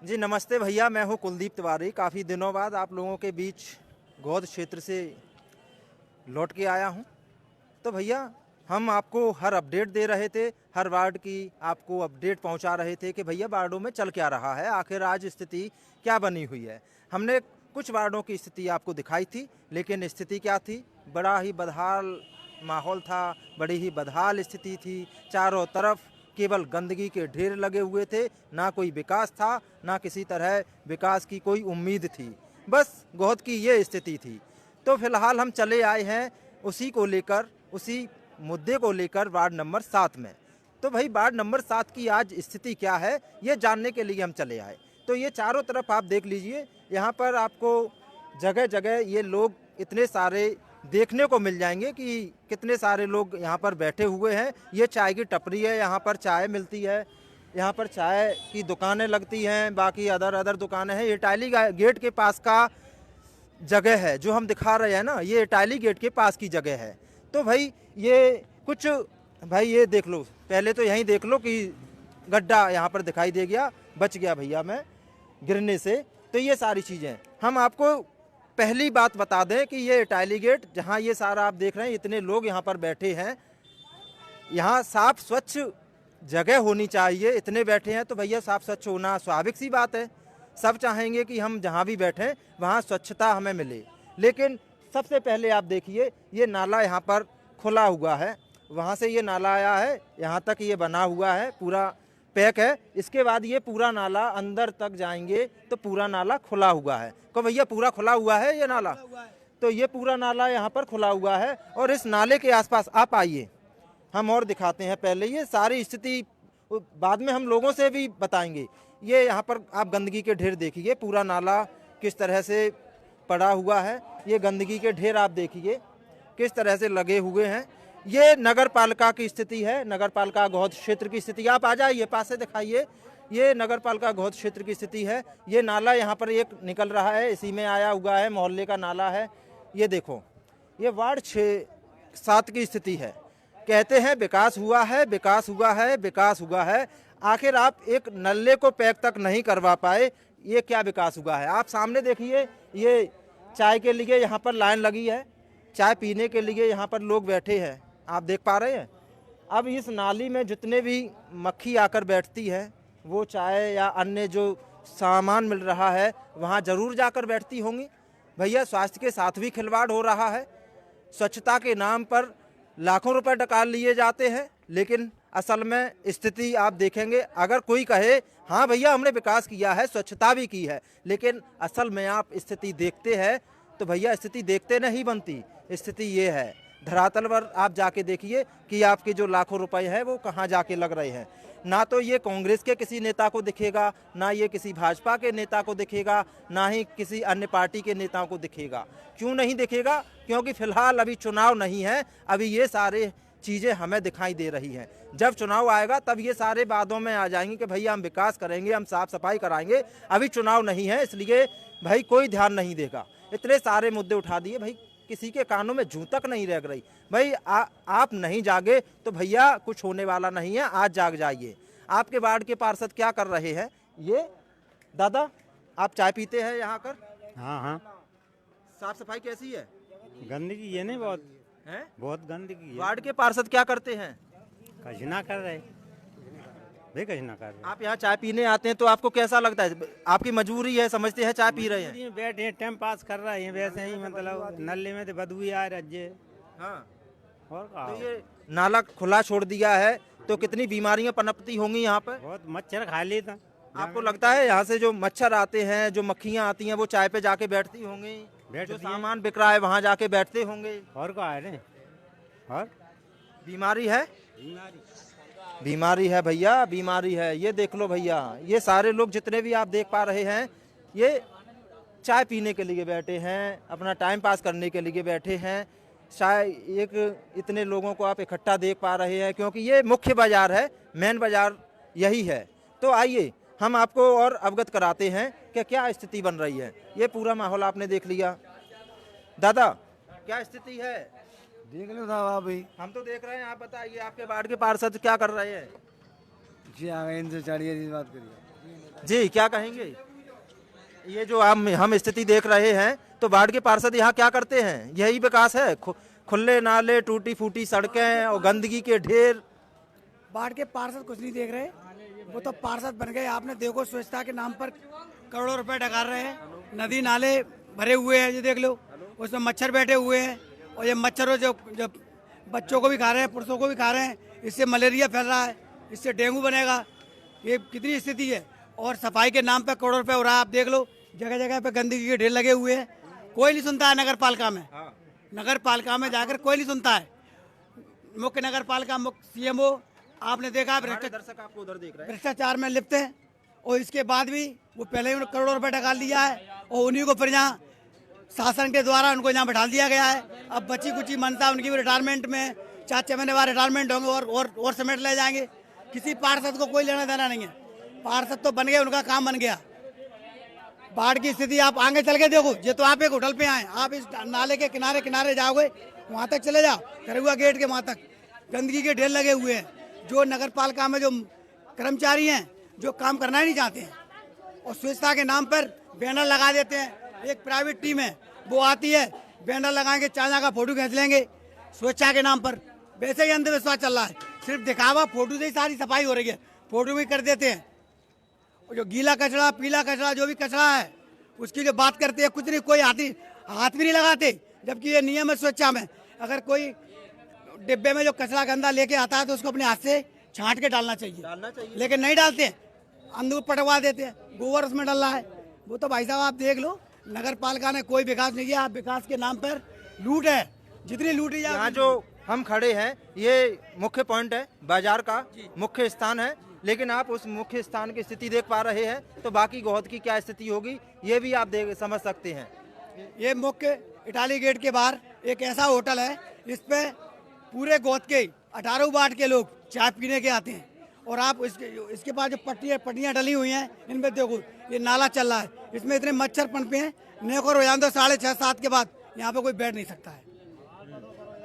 जी नमस्ते भैया, मैं हूँ कुलदीप तिवारी। काफ़ी दिनों बाद आप लोगों के बीच गोद क्षेत्र से लौट के आया हूँ। तो भैया हम आपको हर अपडेट दे रहे थे, हर वार्ड की आपको अपडेट पहुँचा रहे थे कि भैया वार्डों में चल क्या रहा है, आखिर आज स्थिति क्या बनी हुई है। हमने कुछ वार्डों की स्थिति आपको दिखाई थी, लेकिन स्थिति क्या थी, बड़ा ही बदहाल माहौल था, बड़ी ही बदहाल स्थिति थी। चारों तरफ केवल गंदगी के ढेर लगे हुए थे, ना कोई विकास था, ना किसी तरह विकास की कोई उम्मीद थी, बस गोद की ये स्थिति थी। तो फिलहाल हम चले आए हैं उसी को लेकर, उसी मुद्दे को लेकर वार्ड नंबर 7 में। तो भाई वार्ड नंबर 7 की आज स्थिति क्या है, ये जानने के लिए हम चले आए। तो ये चारों तरफ आप देख लीजिए, यहाँ पर आपको जगह जगह ये लोग इतने सारे देखने को मिल जाएंगे कि कितने सारे लोग यहाँ पर बैठे हुए हैं। ये चाय की टपरी है, यहाँ पर चाय मिलती है, यहाँ पर चाय की दुकानें लगती हैं, बाकी अदर दुकानें हैं। ये टाइली गेट के पास का जगह है जो हम दिखा रहे हैं ना, ये टाइली गेट के पास की जगह है। तो भाई ये कुछ, भाई ये देख लो, पहले तो यहीं देख लो कि गड्ढा यहाँ पर दिखाई दे गया, बच गया भैया मैं गिरने से। तो ये सारी चीज़ें हम आपको पहली बात बता दें कि ये टाइली गेट जहाँ ये सारा आप देख रहे हैं, इतने लोग यहाँ पर बैठे हैं, यहाँ साफ स्वच्छ जगह होनी चाहिए। इतने बैठे हैं तो भैया साफ स्वच्छ होना स्वाभाविक सी बात है। सब चाहेंगे कि हम जहाँ भी बैठें वहाँ स्वच्छता हमें मिले। लेकिन सबसे पहले आप देखिए, ये नाला यहाँ पर खुला हुआ है, वहाँ से ये नाला आया है, यहाँ तक ये बना हुआ है, पूरा पैक है। इसके बाद ये पूरा नाला अंदर तक जाएंगे तो पूरा नाला खुला हुआ है। तो भैया पूरा खुला हुआ है ये नाला, तो ये पूरा नाला यहाँ पर खुला हुआ है। और इस नाले के आसपास आप आइए, हम और दिखाते हैं। पहले ये सारी स्थिति बाद में हम लोगों से भी बताएंगे। ये यहाँ पर आप गंदगी के ढेर देखिए, पूरा नाला किस तरह से पड़ा हुआ है। ये गंदगी के ढेर आप देखिए किस तरह से लगे हुए हैं। ये नगर पालिका की स्थिति है, नगर पालिका गोद क्षेत्र की स्थिति। आप आ जाइए, पास से दिखाइए, ये नगर पालिका गोद क्षेत्र की स्थिति है। ये नाला यहाँ पर एक निकल रहा है, इसी में आया हुआ है, मोहल्ले का नाला है। ये देखो, ये वार्ड 6-7 की स्थिति है। कहते हैं विकास हुआ है, विकास हुआ है, विकास हुआ है, आखिर आप एक नल्ले को पैक तक नहीं करवा पाए, ये क्या विकास हुआ है। आप सामने देखिए, ये चाय के लिए यहाँ पर लाइन लगी है, चाय पीने के लिए यहाँ पर लोग बैठे हैं, आप देख पा रहे हैं। अब इस नाली में जितने भी मक्खी आकर बैठती है, वो चाय या अन्य जो सामान मिल रहा है वहाँ ज़रूर जाकर बैठती होंगी। भैया स्वास्थ्य के साथ भी खिलवाड़ हो रहा है। स्वच्छता के नाम पर लाखों रुपए डकाल लिए जाते हैं, लेकिन असल में स्थिति आप देखेंगे, अगर कोई कहे हाँ भैया हमने विकास किया है, स्वच्छता भी की है, लेकिन असल में आप स्थिति देखते हैं तो भैया स्थिति देखते नहीं बनती। स्थिति ये है, धरातल पर आप जाके देखिए कि आपके जो लाखों रुपए हैं वो कहाँ जाके लग रहे हैं। ना तो ये कांग्रेस के किसी नेता को दिखेगा, ना ये किसी भाजपा के नेता को दिखेगा, ना ही किसी अन्य पार्टी के नेताओं को दिखेगा। क्यों नहीं दिखेगा? क्योंकि फिलहाल अभी चुनाव नहीं है, अभी ये सारे चीज़ें हमें दिखाई दे रही हैं। जब चुनाव आएगा तब ये सारे वादों में आ जाएंगे कि भैया हम विकास करेंगे, हम साफ सफाई कराएंगे। अभी चुनाव नहीं है, इसलिए भाई कोई ध्यान नहीं देगा। इतने सारे मुद्दे उठा दिए, भाई किसी के कानों में जूं तक नहीं रह रही। भाई आप नहीं जागे तो भैया कुछ होने वाला नहीं है, आज जाग जाइए। आपके वार्ड के पार्षद क्या कर रहे हैं? ये दादा, आप चाय पीते हैं यहाँ कर? हाँ हाँ, साफ सफाई कैसी है? गंदगी है नहीं, बहुत हैं? बहुत गंदगी है। वार्ड के पार्षद क्या करते हैं? कुछ ना कर रहे भाई, कुछ ना कर रहे। आप यहाँ चाय पीने आते हैं तो आपको कैसा लगता है? आपकी मजबूरी है, समझते हैं, चाय पी रहे हैं। ये बैठे हैं, टाइम पास कर रहे हैं वैसे ही, मतलब नल्ले में तो बदबू आ रही है। हाँ, और तो कहा ये नाला खुला छोड़ दिया है तो कितनी बीमारियां पनपती होंगी यहाँ पर। बहुत मच्छर खा लेता। आपको लगता है यहाँ से जो मच्छर आते हैं, जो मक्खियाँ आती हैं, वो चाय पे जाके बैठती होंगी, जो सामान बिक रहा है वहाँ जाके बैठते होंगे। और कहा है रे, और बीमारी है, बीमारी है भैया, बीमारी है। ये देख लो भैया, ये सारे लोग जितने भी आप देख पा रहे हैं, ये चाय पीने के लिए बैठे हैं, अपना टाइम पास करने के लिए बैठे हैं। शायद एक इतने लोगों को आप इकट्ठा देख पा रहे हैं क्योंकि ये मुख्य बाजार है, मेन बाजार यही है। तो आइए हम आपको और अवगत कराते हैं कि क्या स्थिति बन रही है। ये पूरा माहौल आपने देख लिया। दादा क्या स्थिति है? देख लो साहब आप भी। हम तो देख रहे हैं, आप बताइए आपके वार्ड के पार्षद क्या कर रहे हैं? जी आ गए, इनसे चढ़िए, इस बात करिए। जी क्या कहेंगे? ये जो हम स्थिति देख रहे हैं तो वार्ड के पार्षद यहाँ क्या करते हैं? यही विकास है? खुले नाले, टूटी फूटी सड़कें और गंदगी के ढेर। बाढ़ के पार्षद कुछ नहीं देख रहे, वो तो पार्षद बन गए। आपने देखो स्वच्छता के नाम पर करोड़ों रुपए डकार रहे हैं, नदी नाले भरे हुए हैं, ये देख लो, उसमें मच्छर बैठे हुए हैं और ये मच्छरों जो जब बच्चों को भी खा रहे हैं, पुरुषों को भी खा रहे हैं, इससे मलेरिया फैल रहा है, इससे डेंगू बनेगा। ये कितनी स्थिति है। और सफाई के नाम पर करोड़ों रुपए हो रहा है। आप देख लो जगह जगह पे गंदगी के ढेर लगे हुए हैं, कोई नहीं सुनता है। नगर पालिका में जाकर कोई नहीं सुनता है। मुख्य नगर पालिका मुख्य सीएमओ आपने देखा दर्शक आपको उधर देख रहे हैं। भ्रष्टाचार में लिप्त है और इसके बाद भी वो पहले ही करोड़ों रुपए डकाल लिया है और उन्हीं को फिर यहाँ शासन के द्वारा उनको यहाँ बैठा दिया गया है। अब बची कुची मनता उनकी भी रिटायरमेंट में 4-6 महीने बाद रिटायरमेंट होंगे और समेट ले जाएंगे। किसी पार्षद को कोई लेना देना नहीं है। पार्षद तो बन गए, उनका काम बन गया। बाढ़ की स्थिति आप आगे चल के देखो, ये तो आप एक होटल पे आए, आप इस नाले के किनारे किनारे जाओगे, वहाँ तक चले जाओ, करुआ गेट के वहाँ तक गंदगी के ढेर लगे हुए हैं। जो नगर पालिका में जो कर्मचारी हैं जो काम करना ही नहीं चाहते हैं और स्वच्छता के नाम पर बैनर लगा देते हैं। एक प्राइवेट टीम है वो आती है, बैनर लगाएंगे, चाचा का फोटो खींच लेंगे स्वच्छता के नाम पर। वैसे ही अंधविश्वास चल रहा है, सिर्फ दिखावा, फोटो से ही सारी सफाई हो रही है, फोटो भी कर देते हैं। और जो गीला कचरा, पीला कचरा, जो भी कचरा है उसकी जो बात करते हैं, कुछ नहीं, कोई हाथ भी नहीं लगाते। जबकि ये नियम है स्वच्छता में, अगर कोई डिब्बे में जो कचरा गंदा लेके आता है तो उसको अपने हाथ से छांट के डालना चाहिए। लेकिन नहीं डालते हैं, अंदर पटवा देते हैं, गोबर उसमें डल रहा है। वो तो भाई साहब आप देख लो, नगर पालिका ने कोई विकास नहीं किया। विकास के नाम पर लूट है, जितनी लूटी जाए। यहाँ जो हम खड़े हैं ये मुख्य पॉइंट है, बाजार का मुख्य स्थान है, लेकिन आप उस मुख्य स्थान की स्थिति देख पा रहे हैं तो बाकी गोहद की क्या स्थिति होगी ये भी आप समझ सकते हैं। ये मुख्य इटाली गेट के बाहर एक ऐसा होटल है, इस पे पूरे गोद के 18 वार्ड के लोग चाय पीने के आते हैं। और आप इसके पास जो पट्टियाँ डली हुई हैं, इनमें देखो ये नाला चल रहा है, इसमें इतने मच्छर पनपे हैं। नेको रोजान तो 6:30-7 के बाद यहाँ पे कोई बैठ नहीं सकता है।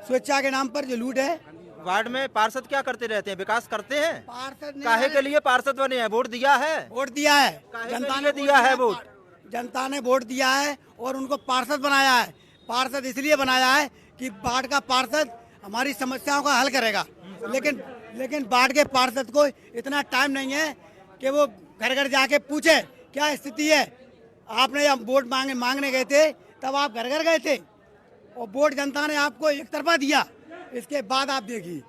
स्वच्छता के नाम पर जो लूट है। वार्ड में पार्षद क्या करते रहते हैं? विकास करते हैं? पार्षद काहे के लिए पार्षद बने हैं? वोट दिया है? वोट दिया है, जनता ने दिया है वोट, जनता ने वोट दिया है और उनको पार्षद बनाया है। पार्षद इसलिए बनाया है कि बाढ़ का पार्षद हमारी समस्याओं का हल करेगा। लेकिन बाढ़ के पार्षद को इतना टाइम नहीं है कि वो घर घर जाके पूछे क्या स्थिति है। आपने जब वोट मांगने गए थे तब आप घर घर गए थे और वोट जनता ने आपको एक तरफा दिया। इसके बाद आप देखिए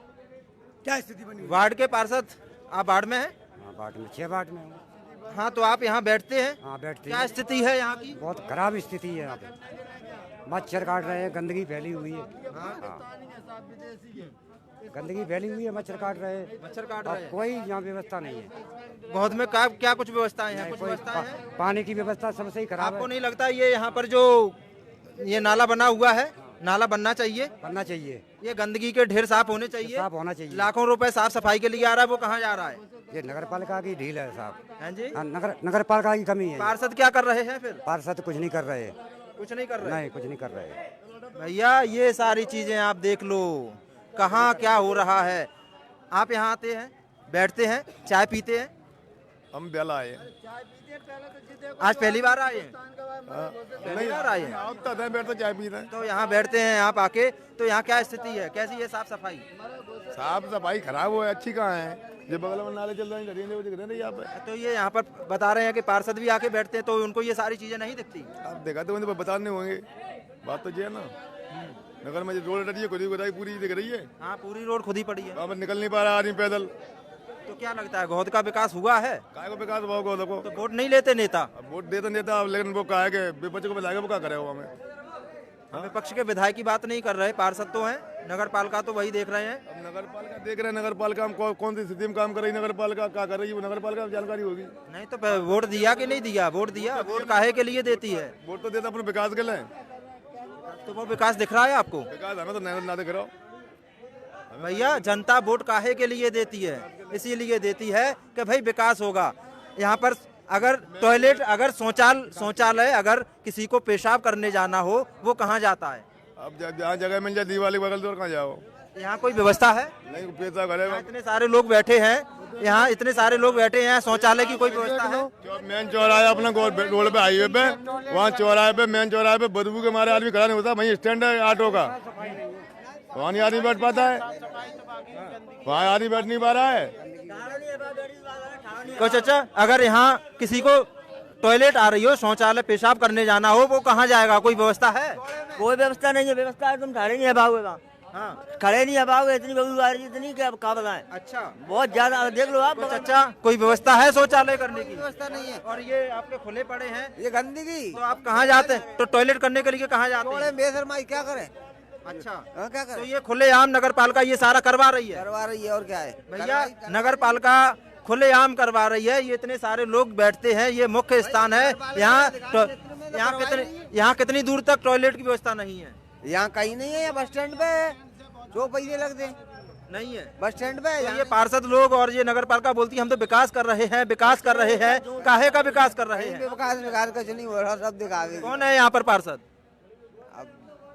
क्या स्थिति बनी। वार्ड के पार्षद आप वार्ड में हैं? हाँ, वार्ड में 6 वार्ड में हूँ। हाँ, तो आप यहाँ बैठते हैं? हाँ, बैठते क्या हैं। स्थिति है यहाँ की? बहुत खराब स्थिति है यहाँ पे, मच्छर काट रहे हैं, गंदगी फैली हुई है। हाँ, गंदगी फैली हुई है, मच्छर काट रहे हैं। कोई यहाँ व्यवस्था नहीं है। गोहद में क्या कुछ व्यवस्थाएं हैं? कुछ कोई व्यवस्थाएं हैं? पानी की व्यवस्था सबसे ही खराब आपको है। नहीं लगता ये यहाँ पर जो ये नाला बना हुआ है, नाला बनना चाहिए? बनना चाहिए, ये गंदगी के ढेर साफ होने चाहिए। साफ होना चाहिए। लाखों रुपए साफ सफाई के लिए आ रहा है, वो कहाँ जा रहा है? ये नगर पालिका की ढील है साहब। हैं जी? हाँ, नगर पालिका की कमी है। पार्षद क्या कर रहे हैं फिर? पार्षद कुछ नहीं कर रहे, कुछ नहीं कर रहे? नहीं कुछ नहीं कर रहे। भैया ये सारी चीजें आप देख लो, कहाँ क्या हो रहा है। आप यहाँ आते हैं, बैठते हैं, चाय पीते हैं। हम बेला आए आज पहली बार आए हैं? पहली बार आए हैं? हैं बैठते चाय पीते हैं। तो यहाँ बैठते हैं आप आके, तो यहाँ क्या स्थिति है, कैसी है साफ सफाई? साफ सफाई खराब हो है, अच्छी कहाँ है? जो बगल में नाले चल रहे हैं, गरीब लोग दिख रहे हैं यहाँ पे। तो ये यहाँ पर बता रहे हैं कि पार्षद भी आके बैठते हैं तो उनको ये सारी चीजें नहीं दिखती? आप देखा तो उन्हें बताने होंगे, बात तो ये है ना। नगर में जो रोड डटी है, खुदी खुदाई पूरी दिख रही है। हाँ, पूरी रोड खुद ही पड़ी है। वहाँ पर निकल नहीं पा रहा आदमी पैदल। तो क्या लगता है गोहद का विकास हुआ है? काय को विकास भाव को देखो। तो वोट नहीं लेते नेता? अब वोट देते नेता, लेकिन वो कहा है कि विपक्ष को बताएगा, वो क्या करे वो हमें। हम विपक्ष के विधायक की बात नहीं कर रहे, पार्षद तो हैं, नगर पालिका तो वही देख रहे हैं। अब नगर पालिका देख रहे हैं, नगर पालिका में कौन सी स्थिति में काम कर रही है, नगर पालिका क्या कर रही है, वो नगर पालिका में जानकारी होगी। नहीं तो वोट दिया कि नहीं दिया? वोट दिया, वोट काहे के लिए देती है? वोट तो देता अपने विकास के लिए। तो वो विकास दिख रहा है आपको? विकास हमें तो ना दिख रहा हो। भैया जनता वोट काहे के लिए देती है? इसीलिए देती है कि भाई विकास होगा। यहाँ पर अगर टॉयलेट, अगर शौचालय अगर किसी को पेशाब करने जाना हो वो कहाँ जाता है? अब जहाँ जगह मिल जाए दिवाली बगल तो कहाँ जाओ। यहाँ कोई व्यवस्था है? नहीं पैसा करे यहाँ इतने सारे लोग बैठे हैं, यहाँ इतने सारे लोग बैठे हैं, शौचालय की कोई व्यवस्था है? मेन चौराहा अपना रोड पे हाईवे पे, वहाँ चौराहे पे मेन चौराहे पे बदबू के मारे आदमी खड़ा नहीं होता। वहीं स्टैंड है ऑटो का, वहाँ नहीं आदमी बैठ पाता है, वहाँ आदमी बैठ नहीं पा रहा है। तो चाचा अगर यहाँ किसी को टॉयलेट आ रही हो, शौचालय पेशाब करने जाना हो, वो कहाँ जाएगा? कोई व्यवस्था है? कोई व्यवस्था नहीं है। व्यवस्था है तुम खड़े नहीं है भाव हाँ। खड़े नहीं है भाव, इतनी बदबू आ रही है, इतनी क्या बताएं। अच्छा, बहुत ज्यादा देख लो आप। तो चाचा कोई व्यवस्था है शौचालय करने की? व्यवस्था नहीं है। और ये आपके खुले पड़े हैं, ये गंदगी तो आप कहाँ जाते हैं? तो टॉयलेट करने के लिए कहाँ जाते हैं? बेशर्माई क्या करें। अच्छा, क्या तो करें। ये खुलेआम नगर पालिका ये सारा करवा रही है? करवा रही है और क्या है भैया, नगर पालिका खुलेआम करवा रही है। ये इतने सारे लोग बैठते हैं, ये मुख्य स्थान है। यहाँ कितनी दूर तक टॉयलेट की व्यवस्था नहीं है? यहाँ कहीं नहीं है। यहाँ बस स्टैंड पे जो पैसे लगते हैं नहीं है बस स्टैंड पे। तो ये पार्षद लोग और ये नगर पालिका बोलती है हम तो विकास कर रहे हैं, विकास कर रहे हैं। काहे का विकास कर रहे हैं? विकास कुछ नहीं हो रहा, सब दिखा दे। कौन है यहाँ पर पार्षद? अब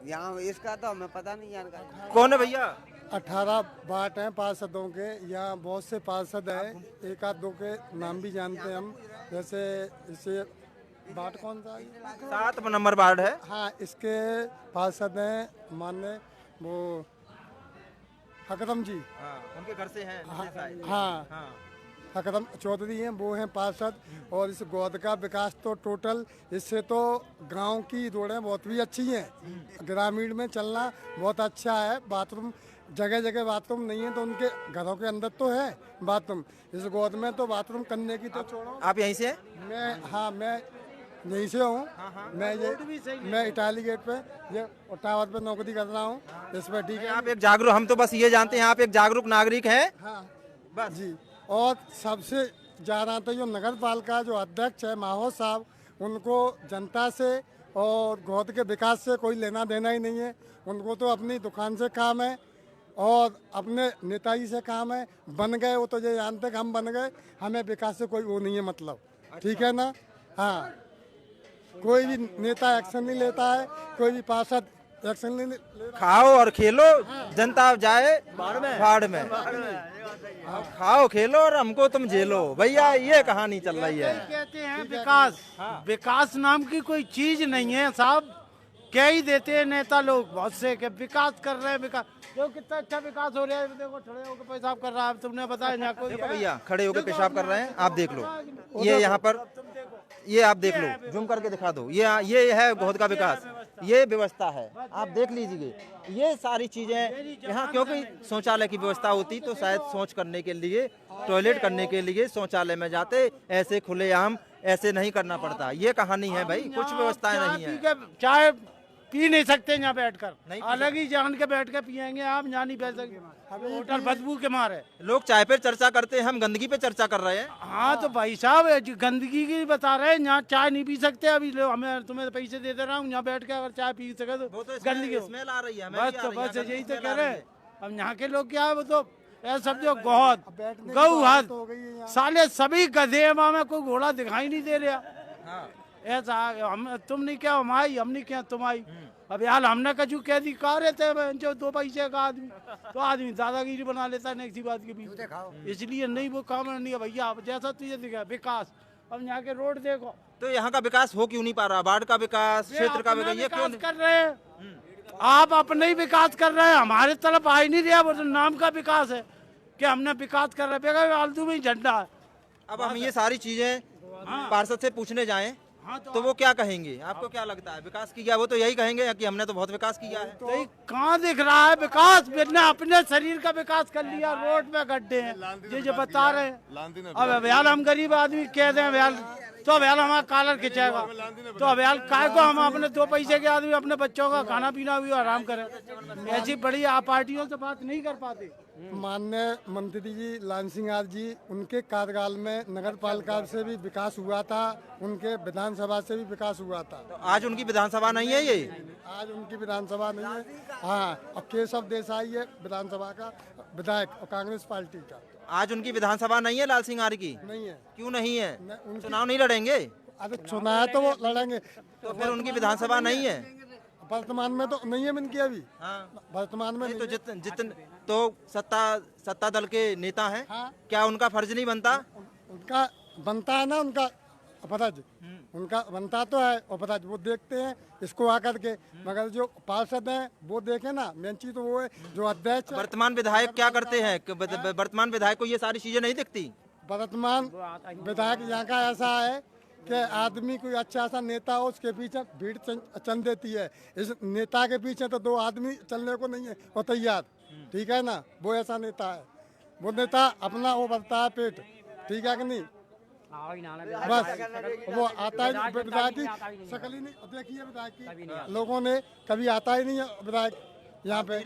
यहाँ इसका तो हमें पता नहीं जानकारी। कौन है भैया? 18 वार्ड हैं पार्षदों के। यहाँ बहुत से पार्षद हैं, एक आध दो के नाम भी जानते हैं हम। जैसे इसे वार्ड कौन सा है? 7 नंबर वार्ड है। हाँ, इसके पार्षद हैं माननीय वो हकदम जी। हाँ, उनके घर से हैं। हाँ, हकदम चौधरी हैं, वो हैं पार्षद। और इस गोद का विकास तो टोटल, इससे तो गांव की रोडें बहुत भी अच्छी हैं। ग्रामीण में चलना बहुत अच्छा है। बाथरूम जगह जगह बाथरूम नहीं है, तो उनके घरों के अंदर तो है बाथरूम। इस गोद में तो बाथरूम करने की तो छोड़ो। आप यहीं से हैं? मैं यहीं से हूँ। मैं इटाली गेट पे ये टावर पे नौकरी कर रहा हूँ। इसमें ठीक है। आप एक जागरूक, हम तो बस ये जानते हैं आप एक जागरूक नागरिक हैं। हाँ बस जी। और सबसे ज़्यादा तो जो नगर पालिका जो अध्यक्ष है माहौल साहब, उनको जनता से और गोद के विकास से कोई लेना देना ही नहीं है। उनको तो अपनी दुकान से काम है और अपने नेताजी से काम है। बन गए वो तो ये जानते हैं कि हम बन गए, हमें विकास से कोई वो नहीं है मतलब। ठीक है ना? हाँ, कोई भी नेता एक्शन नहीं लेता है, कोई भी पार्षद एक्शन नहीं लेता। खाओ और खेलो, जनता जाए भाड़ में। खाओ खेलो और हमको तुम झेलो। भैया ये कहानी चल रही है। कहते हैं विकास, विकास नाम की कोई चीज नहीं है साहब। क्या ही देते हैं नेता लोग बहुत से कि विकास कर रहे हैं। विकास जो कितना अच्छा विकास हो रहा है, देखो खड़े होकर पेशाब कर रहा है। तुमने बताया यहाँ कोई देखो भैया खड़े होकर पेशाब कर रहे हैं, आप देख लो। ये यहाँ पर ये आप देख लो, जूम करके दिखा दो। ये है गोद का विकास, ये व्यवस्था है, आप देख लीजिए। ये सारी चीजें यहाँ, क्योंकि शौचालय की व्यवस्था होती तो शायद शौच करने के लिए, टॉयलेट करने के लिए शौचालय में जाते, ऐसे खुलेआम ऐसे नहीं करना पड़ता। ये कहानी है भाई, कुछ व्यवस्थाएं नहीं है। चाय पी नहीं सकते यहाँ बैठकर, नहीं अलग ही जान के बैठ के पियेंगे। आप यहाँ नहीं बैठ सकते, होटल बदबू के मारे। लोग चाय पे चर्चा करते हैं, हम गंदगी पे चर्चा कर रहे हैं। हाँ तो भाई साहब गंदगी की बता रहे हैं, यहाँ चाय नहीं पी सकते। अभी हमें तुम्हें पैसे दे दे रहा हूँ, यहाँ बैठ के अगर चाय पी सके तो गंदगी स्मेल आ रही है। बस तो बस यही तो कह रहे हैं। अब यहाँ के लोग क्या है, वो तो ऐसा समझो बहुत गऊ हाथ साले सभी गधे हैं। वहाँ में कोई घोड़ा दिखाई नहीं दे रहा। ऐसा हम तुम नहीं क्या हम आई, हम नहीं क्या तुम आई। अब यार हमने कछु कह दी कह रहे थे जो 2 पैसे का आदमी, तो आदमी दादागिरी बना लेता है किसी बात के बीच। इसलिए नहीं वो काम नहीं है भैया। अब जैसा तुझे दिखा विकास, अब यहाँ के रोड देखो। तो यहाँ का विकास हो क्यों नहीं पा रहा? वार्ड का विकास, क्षेत्र का विकास, ये क्यों नहीं कर रहे हैं? आप अपने ही विकास कर रहे हैं, हमारे तरफ आ ही नहीं रहा। वो तो नाम का विकास है कि हमने विकास कर रहे हैं, फालतू में झंडा है। अब हम ये सारी चीजें पार्षद से पूछने जाएं तो वो क्या कहेंगे? आपको क्या लगता है विकास किया? वो तो यही कहेंगे कि हमने तो बहुत विकास किया है। तो कहाँ दिख रहा है विकास? बिना अपने शरीर का विकास कर लिया। रोड में गड्ढे हैं ये जो बता रहे हैं। अब अभयाल हम गरीब आदमी कह दें अभयाल, तो अभयाल हमारा कॉलर खिंचेगा। तो अभयाल काय को हम अपने 2 पैसे के आदमी अपने बच्चों का खाना पीना भी आराम करें। ऐसी बड़ी पार्टियों से बात नहीं कर पाते। माननीय मंत्री जी लाल सिंह यादव जी, उनके कार्यकाल में नगर पालिका से भी विकास हुआ था, उनके विधानसभा से भी विकास हुआ था। तो आज उनकी विधानसभा नहीं है, ये आज उनकी विधानसभा नहीं है। हाँ, अब केशव देसाई है विधानसभा का विधायक और कांग्रेस पार्टी का। आज उनकी विधानसभा नहीं है लाल सिंह आर्य की? नहीं है। क्यों नहीं है? चुनाव नहीं लड़ेंगे? अरे चुनाव तो वो लड़ेंगे, तो फिर उनकी विधानसभा नहीं है। वर्तमान में तो नहीं है इनकी अभी। हाँ, वर्तमान में नहीं तो जितने तो सत्ता दल के नेता हैं, हाँ। क्या उनका फर्ज नहीं बनता? उनका बनता है ना, उनका फर्ज उनका बनता तो है, और फर्ज वो देखते हैं इसको आकर के, मगर जो पार्षद हैं वो देखे ना, मेन चीज तो वो है जो अध्यक्ष है। वर्तमान विधायक क्या करते हैं? वर्तमान विधायक को ये सारी चीजें नहीं दिखती? वर्तमान विधायक यहाँ का ऐसा है कि आदमी कोई अच्छा सा नेता हो उसके पीछे भीड़ चल देती है, इस नेता के पीछे तो 2 आदमी चलने को नहीं है वो तैयार, ठीक है ना, वो ऐसा नेता है। वो नेता अपना वो भरता है पेट, ठीक है कि नहीं, बस वो आता ही नहीं, विधायक की शकल ही नहीं देखिए, विधायक की लोगों ने कभी आता ही नहीं है विधायक यहाँ पे,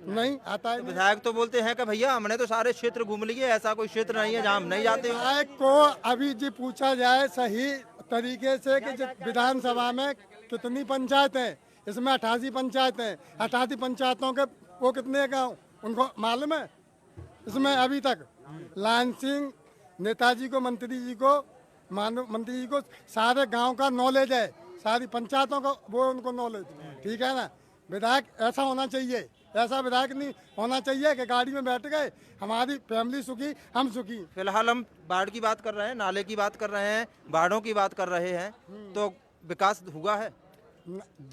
नहीं आता है। विधायक तो बोलते हैं कि भैया हमने तो सारे क्षेत्र घूम लिए, ऐसा कोई क्षेत्र नहीं है जहाँ हम नहीं जाते। विधायक को अभी जी पूछा जाए सही तरीके से कि विधानसभा में कितनी पंचायत है, इसमें 88 पंचायत है, 88 पंचायतों के वो कितने गाँव उनको मालूम है? इसमें अभी तक लाइन सिंह नेताजी को, मंत्री जी को, मंत्री जी को सारे गांव का नॉलेज है, सारी पंचायतों का वो उनको नॉलेज, ठीक है ना। विधायक ऐसा होना चाहिए, ऐसा विधायक नहीं होना चाहिए कि गाड़ी में बैठ गए, हमारी फैमिली सुखी हम सुखी। फिलहाल हम बाढ़ की बात कर रहे हैं, नाले की बात कर रहे हैं, बाढ़ों की बात कर रहे हैं, तो विकास हुआ है?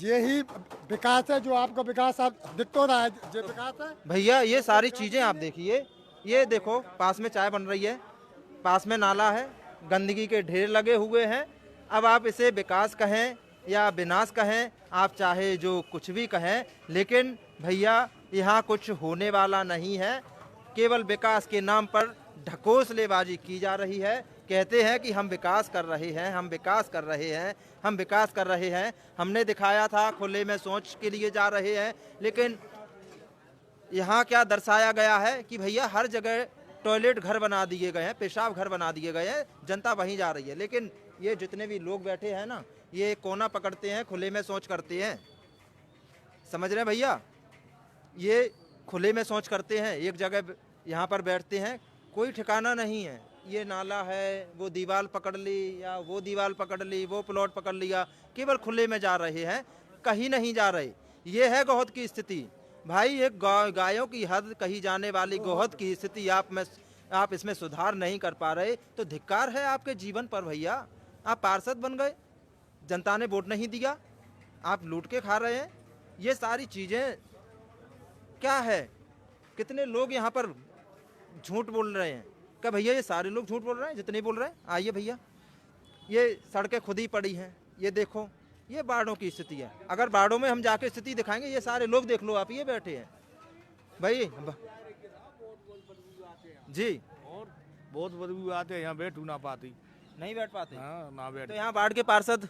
यही विकास है जो आपको विकास आप दिख तो रहा है, जो विकास है भैया। ये सारी चीजें आप देखिए, ये देखो पास में चाय बन रही है, पास में नाला है, गंदगी के ढेर लगे हुए हैं। अब आप इसे विकास कहें या विनाश कहें, आप चाहे जो कुछ भी कहें, लेकिन भैया यहाँ कुछ होने वाला नहीं है। केवल विकास के नाम पर ढकोसलेबाजी की जा रही है। कहते हैं कि हम विकास कर रहे हैं, हम विकास कर रहे हैं, हम विकास कर रहे हैं। हमने दिखाया था खुले में शौच के लिए जा रहे हैं, लेकिन यहाँ क्या दर्शाया गया है कि भैया हर जगह टॉयलेट घर बना दिए गए हैं, पेशाब घर बना दिए गए हैं, जनता वहीं जा रही है। लेकिन ये जितने भी लोग बैठे हैं ना, ये कोना पकड़ते हैं, खुले में शौच करते हैं, समझ रहे हैं भैया? ये खुले में शौच करते हैं, एक जगह यहाँ पर बैठते हैं, कोई ठिकाना नहीं है। ये नाला है, वो दीवार पकड़ ली या वो दीवार पकड़ ली, वो प्लॉट पकड़ लिया, केवल खुले में जा रहे हैं, कहीं नहीं जा रहे। ये है गोहद की स्थिति भाई। एक गायों की हद कही जाने वाली गोहद की स्थिति आप इसमें सुधार नहीं कर पा रहे, तो धिक्कार है आपके जीवन पर भैया। आप पार्षद बन गए, जनता ने वोट नहीं दिया, आप लूट के खा रहे हैं। ये सारी चीज़ें क्या है? कितने लोग यहाँ पर झूठ बोल रहे हैं? क्या भैया ये सारे लोग झूठ बोल रहे हैं जितने बोल रहे हैं? आइए भैया, ये सड़कें खुद ही पड़ी हैं, ये देखो, ये बाढ़ों की स्थिति है। अगर बाढ़ों में हम जाके स्थिति दिखाएंगे, ये सारे लोग देख लो, आप ये बैठे हैं भाई जी, और बहुत बदबू आते हैं, यहाँ बैठ ना पाती, नहीं बैठ पाते। हाँ ना बैठ। तो यहाँ बाढ़ के पार्षद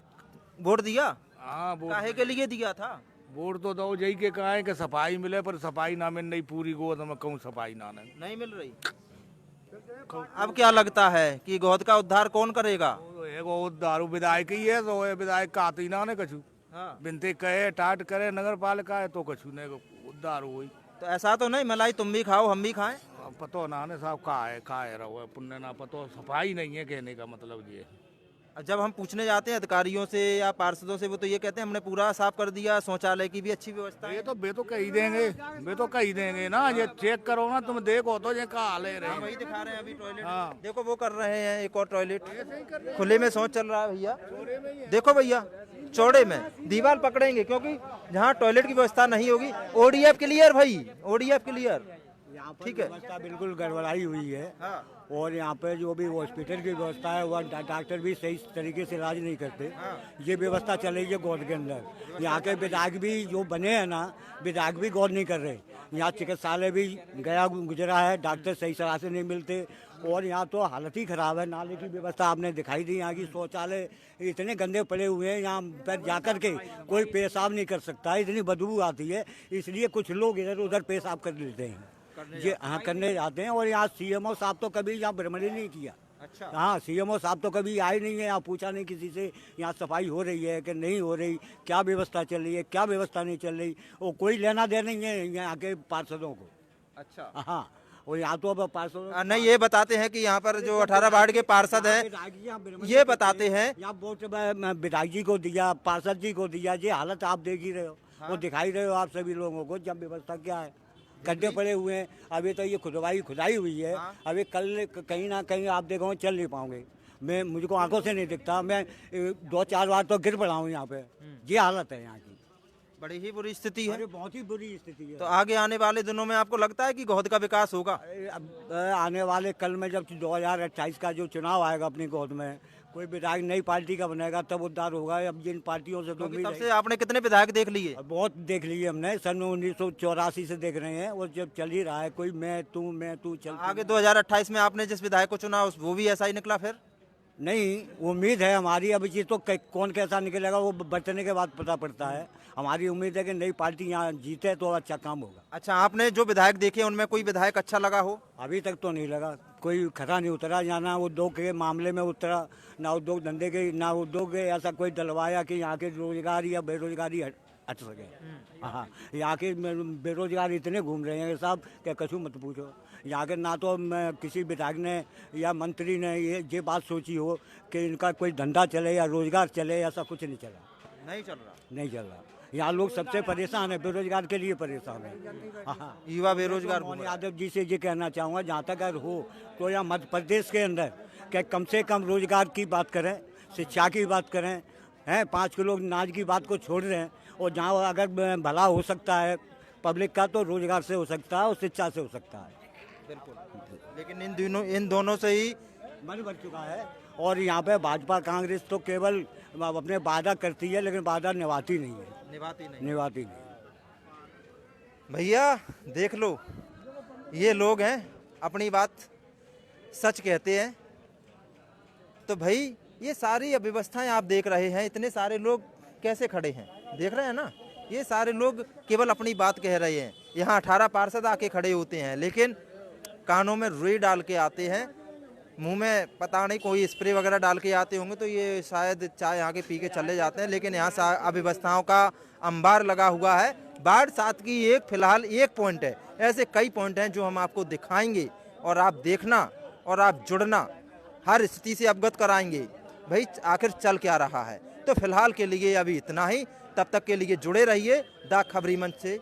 वोट दिया? हाँ काहे के लिए दिया था? वोट तो दो जई के कहा है कि सफाई मिले, पर सफाई ना मिल रही, पूरी गोद में कहूँ सफाई ना नहीं मिल रही। अब क्या लगता है कि गोद का उद्धार कौन करेगा? एगो दारू विधायक ही है, तो विधायक का आती ना कछु। हाँ। बिनते कहे टाट करे नगर पालिका है तो कछु ने उद्धार हुई। तो ऐसा तो नहीं मलाई तुम भी खाओ हम भी खाएं? पतो ना ने साहब कहा है रहो पुण्य ना पतो, सफाई नहीं है कहने का मतलब ये। जब हम पूछने जाते हैं अधिकारियों से या पार्षदों से, वो तो ये कहते हैं हमने पूरा साफ कर दिया, शौचालय की भी अच्छी व्यवस्था है। वे तो कही देंगे, वे तो कही देंगे ना, ये चेक करो ना, तुम देखो तो ये कहा ले रहे हैं। वही दिखा रहे हैं अभी टॉयलेट। हाँ। देखो वो कर रहे हैं एक और टॉयलेट, खुले में शौच चल रहा है भैया। देखो भैया, चौड़े में दीवार पकड़ेंगे, क्योंकि जहाँ टॉयलेट की व्यवस्था नहीं होगी। ODF क्लियर भाई, ODF क्लियर, ठीक है। व्यवस्था बिल्कुल गड़बड़ाई हुई है। हाँ। और यहाँ पे जो भी हॉस्पिटल की व्यवस्था है, वह डॉक्टर भी सही तरीके से इलाज नहीं करते। ये व्यवस्था चल रही है गोद के अंदर। यहाँ के विधायक भी जो बने हैं ना, विधायक भी गौर नहीं कर रहे। यहाँ चिकित्सालय भी गया गुजरा है, डॉक्टर सही तरह से नहीं मिलते, और यहाँ तो हालत ही खराब है। नाले की व्यवस्था आपने दिखाई दी, यहाँ की शौचालय इतने गंदे पड़े हुए हैं, यहाँ पर जाकर के कोई पेशाब नहीं कर सकता, इतनी बदबू आती है। इसलिए कुछ लोग इधर उधर पेशाब कर लेते हैं, ये हाँ करने जाते हैं। और यहाँ CMO साहब तो कभी यहाँ भ्रमण ही नहीं किया। अच्छा। हाँ, CMO साहब तो कभी आए नहीं है, यहाँ पूछा नहीं किसी से यहाँ सफाई हो रही है कि नहीं हो रही, क्या व्यवस्था चल रही है, क्या व्यवस्था नहीं चल रही, वो कोई लेना देना नहीं है यहाँ के पार्षदों को। अच्छा। हाँ, और यहाँ तो अब पार्षदों नहीं, ये बताते हैं कि यहाँ पर जो 18 वार्ड के पार्षद हैं, ये बताते हैं यहाँ वोट विधायक जी को दिया, पार्षद जी को दिया, ये हालत आप देख ही रहे हो। वो दिखाई रहे हो आप सभी लोगों को, जब व्यवस्था क्या है। गड्ढे पड़े हुए हैं। अभी तो ये खुदाई हुई है। अभी कल कहीं ना कहीं आप देखो चल नहीं पाओगे। मैं मुझको आंखों से नहीं दिखता। मैं 2-4 बार तो गिर पड़ा हूँ यहाँ पे। ये हालत है यहाँ की, बड़ी ही बुरी स्थिति है। अरे बहुत ही बुरी स्थिति है। तो आगे आने वाले दिनों में आपको लगता है कि गोद का विकास होगा? अब आने वाले कल में जब 2028 का जो चुनाव आएगा अपनी गोद में, कोई विधायक नई पार्टी का बनेगा तब उद्धार होगा। अब जिन पार्टियों से तो तब से आपने कितने विधायक देख लिए? बहुत देख लिए हमने, सन 1984 से देख रहे हैं। वो जब चल ही रहा है, कोई मैं तू चल। आगे 2028 में आपने जिस विधायक को चुना वो भी ऐसा ही निकला फिर? नहीं, उम्मीद है हमारी। अब ये तो कौन कैसा निकलेगा वो बचने के बाद पता पड़ता है। हमारी उम्मीद है कि नई पार्टी यहाँ जीते तो अच्छा काम होगा। अच्छा, आपने जो विधायक देखे उनमें कोई विधायक अच्छा लगा हो? अभी तक तो नहीं लगा, कोई खरा नहीं उतरा। यहाँ ना उद्योग के मामले में उतरा, ना उद्योग धंधे के, ना उद्योग के ऐसा कोई डलवाया कि यहाँ के रोजगार या बेरोजगारी हट सके। हाँ, यहाँ के बेरोजगार इतने घूम रहे हैं साहब क्या कछु मत पूछो। यहाँ के ना तो किसी विधायक ने या मंत्री ने ये बात सोची हो कि इनका कोई धंधा चले या रोजगार चले, ऐसा कुछ नहीं चला। नहीं चल रहा। नहीं चल रहा। यहाँ लोग सबसे परेशान है, बेरोजगार के लिए परेशान है। हाँ, युवा बेरोजगार। मोहन यादव जी से ये कहना चाहूँगा, जहाँ तक अगर हो तो यहाँ मध्य प्रदेश के अंदर क्या कम से कम रोजगार की बात करें, शिक्षा की बात करें, हैं 5 किलो अनाज की बात को छोड़ रहे हैं। और जहाँ अगर भला हो सकता है पब्लिक का तो रोजगार से हो सकता है और शिक्षा से हो सकता है। बिल्कुल, लेकिन इन दोनों से ही मन भर चुका है। और यहाँ पे भाजपा कांग्रेस तो केवल अपने वादा करती है लेकिन वादा निभाती नहीं है। निभाती नहीं। भैया देख लो, ये लोग हैं अपनी बात सच कहते हैं। तो भाई ये सारी अव्यवस्थाएं आप देख रहे हैं, इतने सारे लोग कैसे खड़े हैं देख रहे हैं ना। ये सारे लोग केवल अपनी बात कह रहे हैं। यहाँ 18 पार्षद आके खड़े होते हैं लेकिन कानों में रुई डाल के आते हैं, मुंह में पता नहीं कोई स्प्रे वगैरह डाल के आते होंगे, तो ये शायद चाय यहाँ के पी के चले जाते हैं। लेकिन यहाँ अव्यवस्थाओं का अंबार लगा हुआ है। वार्ड 7 की फिलहाल एक पॉइंट है, ऐसे कई पॉइंट हैं जो हम आपको दिखाएंगे और आप देखना और आप जुड़ना, हर स्थिति से अवगत कराएंगे भाई आखिर चल क्या रहा है। तो फिलहाल के लिए अभी इतना ही, तब तक के लिए जुड़े रहिए द खबरी मंच से।